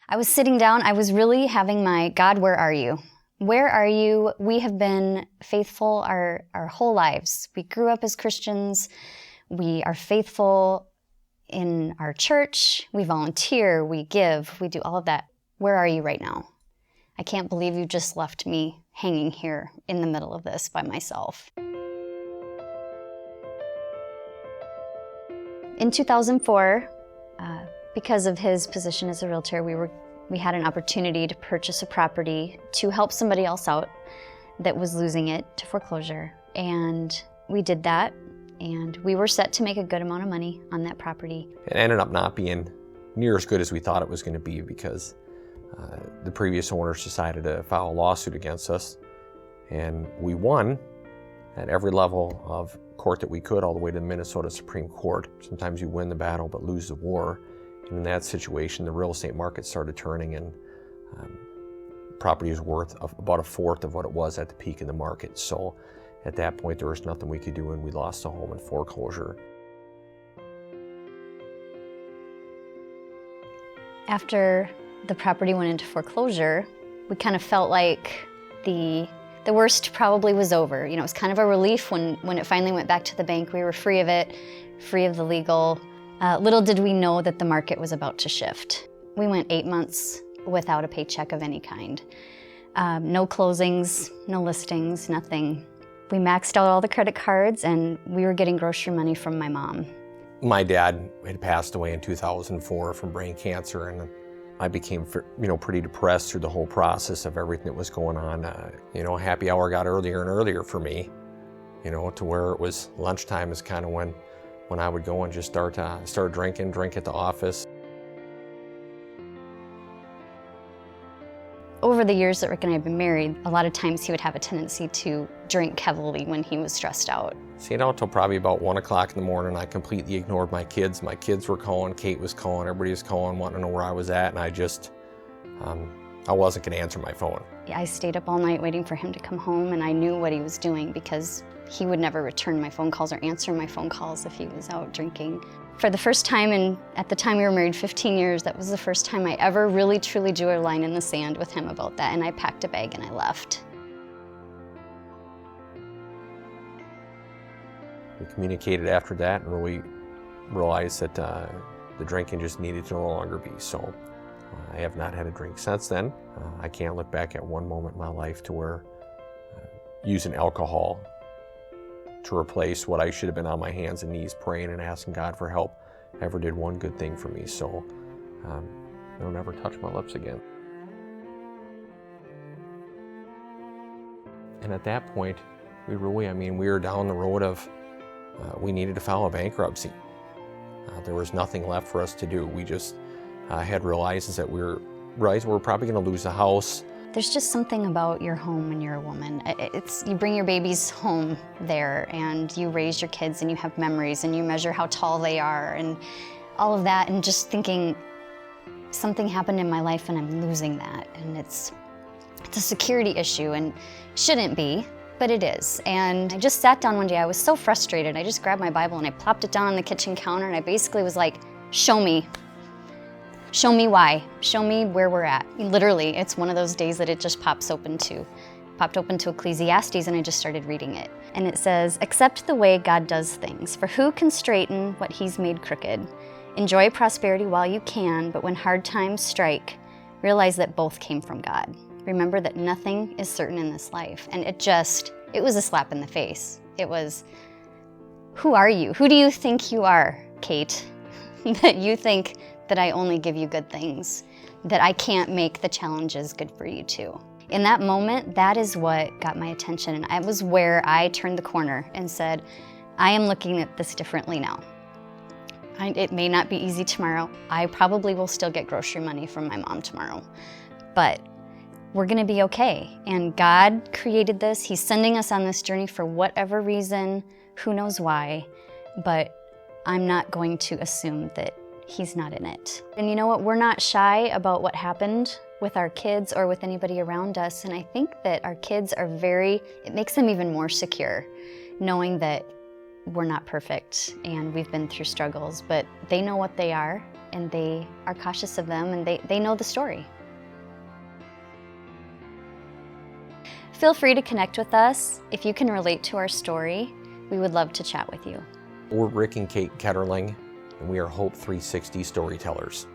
I was sitting down, I was really having my, God, where are you? Where are you? We have been faithful our whole lives. We grew up as Christians. We are faithful in our church. We volunteer, we give, we do all of that. Where are you right now? I can't believe you just left me hanging here in the middle of this by myself. In 2004, because of his position as a realtor, we had an opportunity to purchase a property to help somebody else out that was losing it to foreclosure. And we did that, and we were set to make a good amount of money on that property. It ended up not being near as good as we thought it was going to be because the previous owners decided to file a lawsuit against us, and we won at every level of court that we could, all the way to the Minnesota Supreme Court. Sometimes you win the battle but lose the war. And in that situation, the real estate market started turning, and property was worth about a fourth of what it was at the peak in the market. So at that point, there was nothing we could do, and we lost the home in foreclosure. After the property went into foreclosure, we kind of felt like the worst probably was over. You know, it was kind of a relief when it finally went back to the bank. We were free of it, free of the legal. Little did we know that the market was about to shift. We went 8 months without a paycheck of any kind. No closings, no listings, nothing. We maxed out all the credit cards, and we were getting grocery money from my mom. My dad had passed away in 2004 from brain cancer, and I became, pretty depressed through the whole process of everything that was going on. Happy hour got earlier and earlier for me, to where it was lunchtime is kind of when I would go and just start drinking, drink at the office. Over the years that Rick and I have been married, a lot of times he would have a tendency to drink heavily when he was stressed out. Till probably about 1 o'clock in the morning, I completely ignored my kids. My kids were calling, Kate was calling, everybody was calling, wanting to know where I was at, and I wasn't gonna answer my phone. I stayed up all night waiting for him to come home, and I knew what he was doing because he would never return my phone calls or answer my phone calls if he was out drinking. For the first time, and at the time we were married 15 years, that was the first time I ever really truly drew a line in the sand with him about that, and I packed a bag and I left. We communicated after that and really realized that the drinking just needed to no longer be. So I have not had a drink since then. I can't look back at one moment in my life to where using alcohol to replace what I should have been on my hands and knees praying and asking God for help ever did one good thing for me. So it'll never touch my lips again. And at that point, we were down the road of we needed to file a bankruptcy. There was nothing left for us to do. We just had realized that we're probably going to lose the house. There's just something about your home when you're a woman. You bring your babies home there, and you raise your kids, and you have memories, and you measure how tall they are, and all of that, and just thinking, something happened in my life and I'm losing that. And it's a security issue, and shouldn't be, but it is. And I just sat down one day, I was so frustrated, I just grabbed my Bible and I plopped it down on the kitchen counter, and I basically was like, show me. Show me why. Show me where we're at. Literally, it's one of those days that it just popped open to Ecclesiastes, and I just started reading it. And it says, accept the way God does things, for who can straighten what he's made crooked? Enjoy prosperity while you can, but when hard times strike, realize that both came from God. Remember that nothing is certain in this life. And it was a slap in the face. It was, who are you? Who do you think you are, Kate? That you think that I only give you good things, that I can't make the challenges good for you too. In that moment, that is what got my attention, and it was where I turned the corner and said, I am looking at this differently now. It may not be easy tomorrow. I probably will still get grocery money from my mom tomorrow, but we're gonna be okay. And God created this. He's sending us on this journey for whatever reason, who knows why, but I'm not going to assume that he's not in it. And you know what? We're not shy about what happened with our kids or with anybody around us. And I think that our kids it makes them even more secure, knowing that we're not perfect and we've been through struggles, but they know what they are and they are cautious of them, and they know the story. Feel free to connect with us. If you can relate to our story, we would love to chat with you. We're Rick and Kate Ketterling, and we are Hope 360 storytellers.